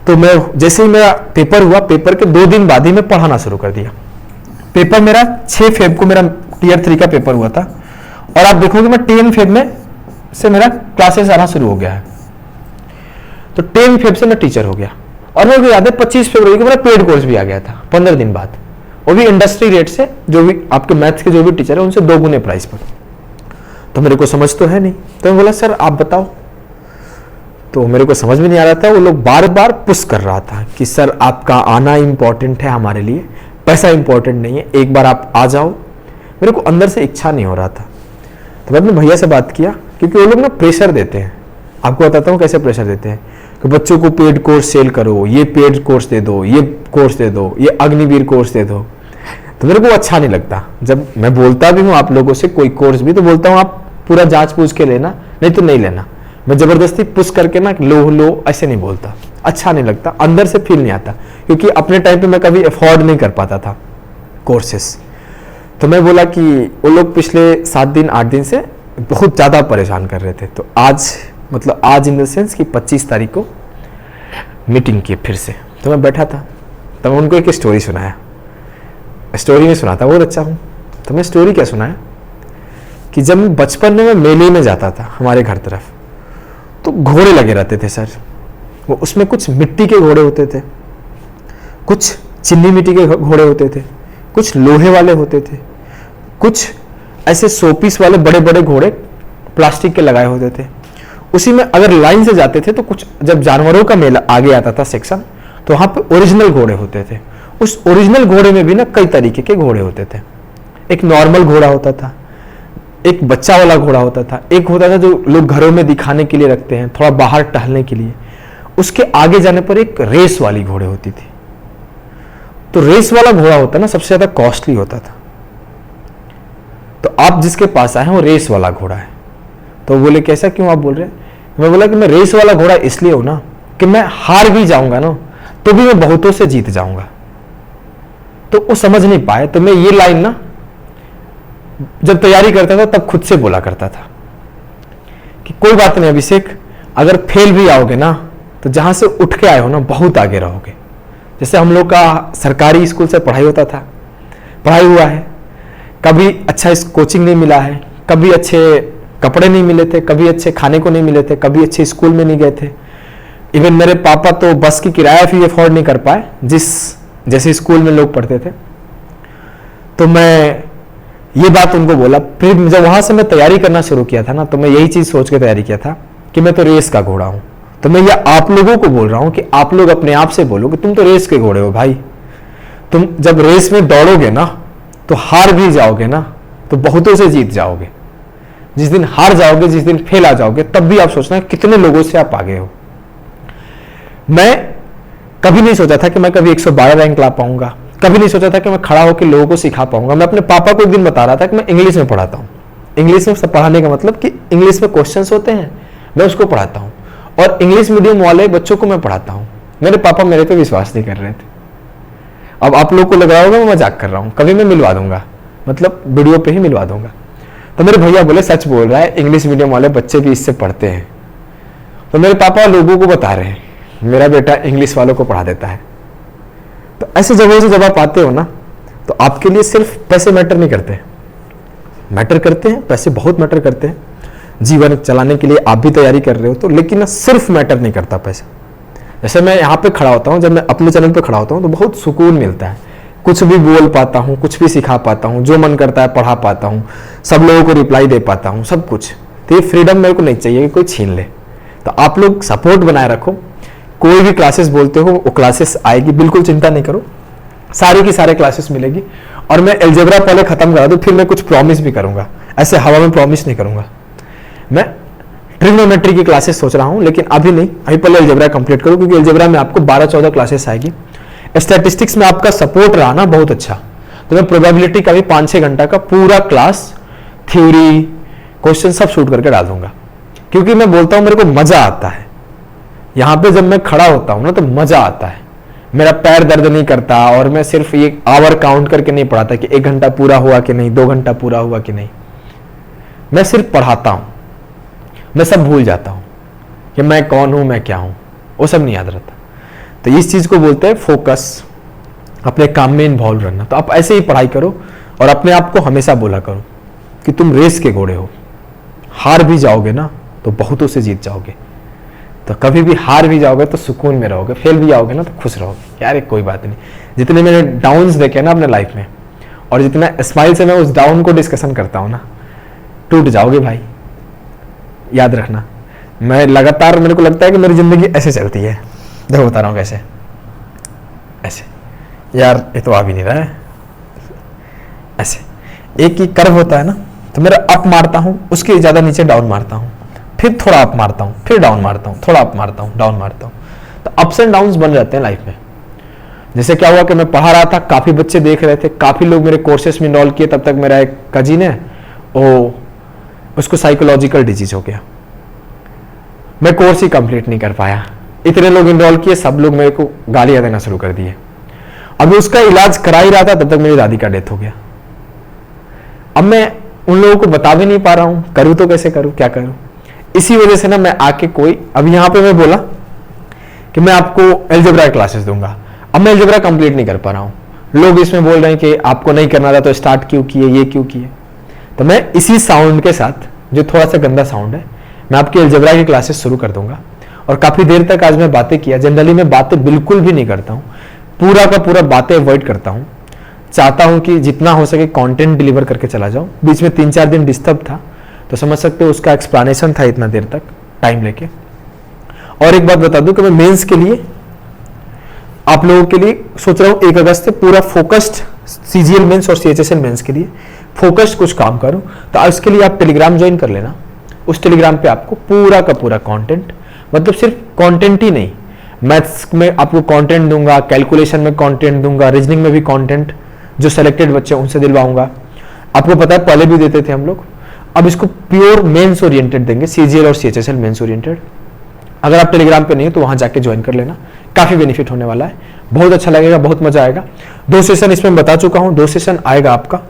तो मैं जैसे ही मेरा पेपर हुआ, पेपर के 2 दिन बाद ही मैं पढ़ाना शुरू कर दिया। पेपर मेरा 6 फेब को मेरा टियर 3 का पेपर हुआ था, और आप देखोगे मैं 10 फेब में से मेरा क्लासेस आना शुरू हो गया है। तो 10 फेब से मैं टीचर हो गया, और मेरे को याद है 25 फरवरी को मेरा पेड कोर्स भी आ गया था 15 दिन बाद, वो भी इंडस्ट्री रेट से, जो भी आपके मैथ्स के जो भी टीचर है उनसे 2 गुने प्राइस पर। तो मेरे को समझ तो है नहीं, तो मैं बोला सर आप बताओ। तो मेरे को समझ में नहीं आ रहा था, वो लोग बार बार पुश कर रहा था कि सर आपका आना इंपॉर्टेंट है हमारे लिए, पैसा इंपॉर्टेंट नहीं है, एक बार आप आ जाओ। मेरे को अंदर से इच्छा नहीं हो रहा था। तो मैं अपने भैया से बात किया, क्योंकि वो लोग ना प्रेशर देते हैं। आपको बताता हूँ कैसे प्रेशर देते हैं, कि बच्चों को पेड कोर्स सेल करो, ये पेड कोर्स दे दो, ये कोर्स दे दो, ये अग्निवीर कोर्स दे दो। तो मेरे को अच्छा नहीं लगता। जब मैं बोलता भी हूँ आप लोगों से कोई कोर्स भी, तो बोलता हूँ आप पूरा जांच पूछ के लेना, नहीं तो नहीं लेना। मैं जबरदस्ती पुश करके ना लो ऐसे नहीं बोलता, अच्छा नहीं लगता, अंदर से फील नहीं आता, क्योंकि अपने टाइम पे मैं कभी अफोर्ड नहीं कर पाता था कोर्सेस। तो मैं बोला कि वो लोग पिछले 7 दिन 8 दिन से बहुत ज़्यादा परेशान कर रहे थे। तो आज इन द सेंस कि 25 तारीख को मीटिंग की फिर से। तो मैं बैठा था, तो मैं उनको एक स्टोरी सुनाया। स्टोरी में सुनाता बहुत अच्छा हूँ। तो मैं स्टोरी क्या सुनाया कि जब मैं बचपन में मेले में जाता था हमारे घर तरफ, तो घोड़े लगे रहते थे सर। वो उसमें कुछ मिट्टी के घोड़े होते थे, कुछ चिन्नी मिट्टी के घोड़े होते थे, कुछ लोहे वाले होते थे, कुछ ऐसे सोपीस वाले बड़े बड़े घोड़े प्लास्टिक के लगाए होते थे। उसी में अगर लाइन से जाते थे तो कुछ, जब जानवरों का मेला आगे आता था सेक्शन, तो वहां पे ओरिजिनल घोड़े होते थे। उस ओरिजिनल घोड़े में भी ना कई तरीके के घोड़े होते थे। एक नॉर्मल घोड़ा होता था, एक बच्चा वाला घोड़ा होता था, एक होता था जो लोग घरों में दिखाने के लिए रखते हैं, थोड़ा बाहर टहलने के लिए। उसके आगे जाने पर एक रेस वाली घोड़े होती थी। तो रेस वाला घोड़ा होता ना सबसे ज्यादा कॉस्टली होता था। तो आप जिसके पास आए हैं वो रेस वाला घोड़ा है। तो बोले कैसा क्यों आप बोल रहे हैं? मैं बोला कि मैं रेस वाला घोड़ा इसलिए हूं ना कि मैं हार भी जाऊंगा ना तो भी मैं बहुतों से जीत जाऊंगा। तो वो समझ नहीं पाए। तो मैं ये लाइन ना जब तैयारी करता था तब खुद से बोला करता था कि कोई बात नहीं अभिषेक, अगर फेल भी आओगे ना तो जहां से उठ के आए हो ना बहुत आगे रहोगे। जैसे हम लोग का सरकारी स्कूल से पढ़ाई होता था, पढ़ाई हुआ है, कभी अच्छा कोचिंग नहीं मिला है, कभी अच्छे कपड़े नहीं मिले थे, कभी अच्छे खाने को नहीं मिले थे, कभी अच्छे स्कूल में नहीं गए थे। इवन मेरे पापा तो बस की किराया भी अफोर्ड नहीं कर पाए जैसे स्कूल में लोग पढ़ते थे। तो मैं ये बात उनको बोला। फिर जब वहां से मैं तैयारी करना शुरू किया था ना तो मैं यही चीज सोच के तैयारी किया था कि मैं तो रेस का घोड़ा हूं। तो मैं ये आप लोगों को बोल रहा हूं कि आप लोग अपने आप से बोलो कि तुम तो रेस के घोड़े हो भाई। तुम जब रेस में दौड़ोगे ना तो हार भी जाओगे ना तो बहुतों से जीत जाओगे। जिस दिन हार जाओगे, जिस दिन फेल आ जाओगे, तब भी आप सोचना कितने लोगों से आप आगे हो। मैं कभी नहीं सोचा था कि मैं कभी 112 रैंक ला पाऊंगा, कभी नहीं सोचा था कि मैं खड़ा होकर लोगों को सिखा पाऊंगा। मैं अपने पापा को एक दिन बता रहा था कि मैं इंग्लिश में पढ़ाता हूँ। इंग्लिश में पढ़ाने का मतलब कि इंग्लिश में क्वेश्चंस होते हैं, मैं उसको पढ़ाता हूँ और इंग्लिश मीडियम वाले बच्चों को मैं पढ़ाता हूँ। मेरे पापा मेरे पे विश्वास नहीं कर रहे थे। अब आप लोग को लग रहा होगा मैं मजाक कर रहा हूँ, कभी मैं मिलवा दूंगा, मतलब वीडियो पे ही मिलवा दूंगा। तो मेरे भैया बोले सच बोल रहा है, इंग्लिश मीडियम वाले बच्चे भी इससे पढ़ते हैं। तो मेरे पापा लोगों को बता रहे हैं मेरा बेटा इंग्लिश वालों को पढ़ा देता है। तो ऐसे जगहों से जब आप आते हो ना तो आपके लिए सिर्फ पैसे मैटर नहीं करते, मैटर करते हैं, पैसे बहुत मैटर करते हैं। जीवन चलाने के लिए आप भी तैयारी कर रहे हो तो, लेकिन ना सिर्फ मैटर नहीं करता पैसा। जैसे मैं यहाँ पे खड़ा होता हूँ, जब मैं अपने चैनल पे खड़ा होता हूँ तो बहुत सुकून मिलता है, कुछ भी बोल पाता हूँ, कुछ भी सिखा पाता हूँ, जो मन करता है पढ़ा पाता हूँ, सब लोगों को रिप्लाई दे पाता हूँ, सब कुछ। तो ये फ्रीडम मेरे को नहीं चाहिए कि कोई छीन ले। तो आप लोग सपोर्ट बनाए रखो, कोई भी क्लासेस बोलते हो वो क्लासेस आएगी, बिल्कुल चिंता नहीं करो, सारी की सारे क्लासेस मिलेगी। और मैं अलजेब्रा पहले खत्म करा दूं फिर मैं कुछ प्रॉमिस भी करूंगा, ऐसे हवा में प्रॉमिस नहीं करूंगा। मैं ट्रिग्नोमेट्री की क्लासेस सोच रहा हूं, लेकिन अभी नहीं, अभी पहले अलजेब्रा कंप्लीट करूं, क्योंकि अलजेब्रा में आपको 12-14 क्लासेस आएगी। स्टैटिस्टिक्स में आपका सपोर्ट रहा ना बहुत अच्छा, तो मैं प्रोबेबिलिटी का भी 5-6 घंटा का पूरा क्लास, थ्योरी, क्वेश्चन सब शूट करके डाल दूंगा। क्योंकि मैं बोलता हूं मेरे को मजा आता है, यहां पे जब मैं खड़ा होता हूं ना तो मजा आता है, मेरा पैर दर्द नहीं करता। और मैं सिर्फ ये आवर काउंट करके नहीं पढ़ाता कि 1 घंटा पूरा हुआ कि नहीं, 2 घंटा पूरा हुआ कि नहीं। मैं सिर्फ पढ़ाता हूं, मैं सब भूल जाता हूं कि मैं कौन हूं, मैं क्या हूं, वो सब नहीं याद रहता। तो इस चीज को बोलते हैं फोकस, अपने काम में इन्वॉल्व रहना। तो आप ऐसे ही पढ़ाई करो और अपने आप को हमेशा बोला करो कि तुम रेस के घोड़े हो। हार भी जाओगे ना तो बहुतों से जीत जाओगे। तो कभी भी हार भी जाओगे तो सुकून में रहोगे, फेल भी जाओगे ना तो खुश रहोगे, यार कोई बात नहीं। जितने मैंने डाउन्स देखे ना अपने लाइफ में, और जितना स्माइल से मैं उस डाउन को डिस्कशन करता हूं ना, टूट जाओगे भाई, याद रखना। मैं लगातार, मेरे को लगता है कि मेरी जिंदगी ऐसे चलती है, देखो बता रहा हूँ कैसे, ऐसे, यार ये तो आ भी नहीं रहा है, ऐसे एक ही कर्व होता है ना, तो मेरा अप मारता हूं, उसके ज्यादा नीचे डाउन मारता हूं, फिर थोड़ा अप मारता हूं, फिर डाउन मारता हूं, थोड़ा अप मारता हूं, डाउन मारता हूं। तो अप्स एंड डाउन्स बन जाते हैं लाइफ में। जैसे क्या हुआ कि मैं पढ़ा रहा था, काफी बच्चे देख रहे थे, काफी लोग मेरे कोर्सेस में इनरोल किए। तब तक मेरा एक कजिन है, उसको साइकोलॉजिकल डिजीज हो गया, मैं कोर्स ही कंप्लीट नहीं कर पाया। इतने लोग इनरोल किए, सब लोग मेरे को गालियां देना शुरू कर दिए। अब उसका इलाज करा ही रहा था, तब तक मेरी दादी का डेथ हो गया। अब मैं उन लोगों को बता भी नहीं पा रहा हूं, करूं तो कैसे करूं, क्या करूं। इसी वजह से ना मैं आके अब यहाँ पे मैं बोला कि मैं आपको अलजेब्रा क्लासेस दूंगा। अब मैं अलजेब्रा कंप्लीट नहीं कर पा रहा हूं, लोग इसमें बोल रहे हैं कि आपको नहीं करना था तो स्टार्ट क्यों किए, ये क्यों किए। तो मैं इसी साउंड के साथ, जो थोड़ा सा गंदा साउंड है, मैं आपकी अलजेब्रा की क्लासेस शुरू कर दूंगा। और काफी देर तक आज मैं बातें किया, जनरली मैं बातें बिल्कुल भी नहीं करता हूँ, पूरा का पूरा बातें अवॉइड करता हूँ। चाहता हूं कि जितना हो सके कंटेंट डिलीवर करके चला जाऊं। बीच में 3-4 दिन डिस्टर्ब था, तो समझ सकते हो उसका एक्सप्लेनेशन था इतना देर तक टाइम लेके। और एक बात बता दूं कि मैं मेंस के लिए, आप लोगों के लिए सोच रहा हूं 1 अगस्त से पूरा फोकस्ड सीजीएल मेंस और सीएचएसएल मेंस के लिए फोकस्ड कुछ काम करूं। तो इसके लिए आप टेलीग्राम ज्वाइन कर लेना। उस टेलीग्राम पे आपको पूरा का पूरा कंटेंट, मतलब सिर्फ कंटेंट ही नहीं, मैथ्स में आपको कंटेंट दूंगा, कैलकुलेशन में कंटेंट दूंगा, रीजनिंग में भी कंटेंट, जो सेलेक्टेड बच्चे उनसे दिलवाऊंगा। आपको पता है पहले भी देते थे हम लोग, अब इसको प्योर मेंस ओरिएंटेड देंगे, सीजीएल और सीएचएसएल मेंस ओरिएंटेड। अगर आप टेलीग्राम पे नहीं हो तो वहां जाके ज्वाइन कर लेना, काफी बेनिफिट होने वाला है। बहुत अच्छा लगेगा, बहुत मजा आएगा। 2 सेशन इसमें बता चुका हूं, 2 सेशन आएगा आपका,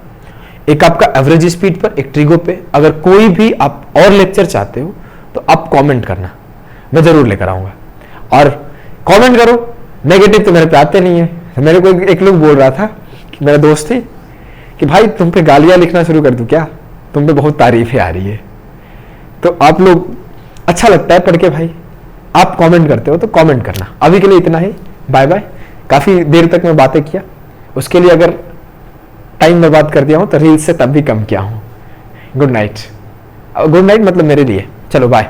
एक आपका एवरेज स्पीड पर, एक ट्रिगो पे। अगर कोई भी आप और लेक्चर चाहते हो तो आप कमेंट करना, मैं जरूर लेकर आऊंगा। और कमेंट करो, नेगेटिव तो मेरे पे आते नहीं है। मेरे को एक लोग बोल रहा था कि मेरा दोस्त थी कि भाई तुम पे गालियां लिखना शुरू कर दूं क्या, तुम पे बहुत तारीफें आ रही है। तो आप लोग, अच्छा लगता है पढ़ के भाई, आप कमेंट करते हो तो कमेंट करना। अभी के लिए इतना ही, बाय बाय। काफी देर तक मैं बातें किया, उसके लिए अगर टाइम बर्बाद कर दिया हूं तो रील्स से तब भी कम किया हूं। Good night. गुड नाइट मतलब मेरे लिए, चलो बाय।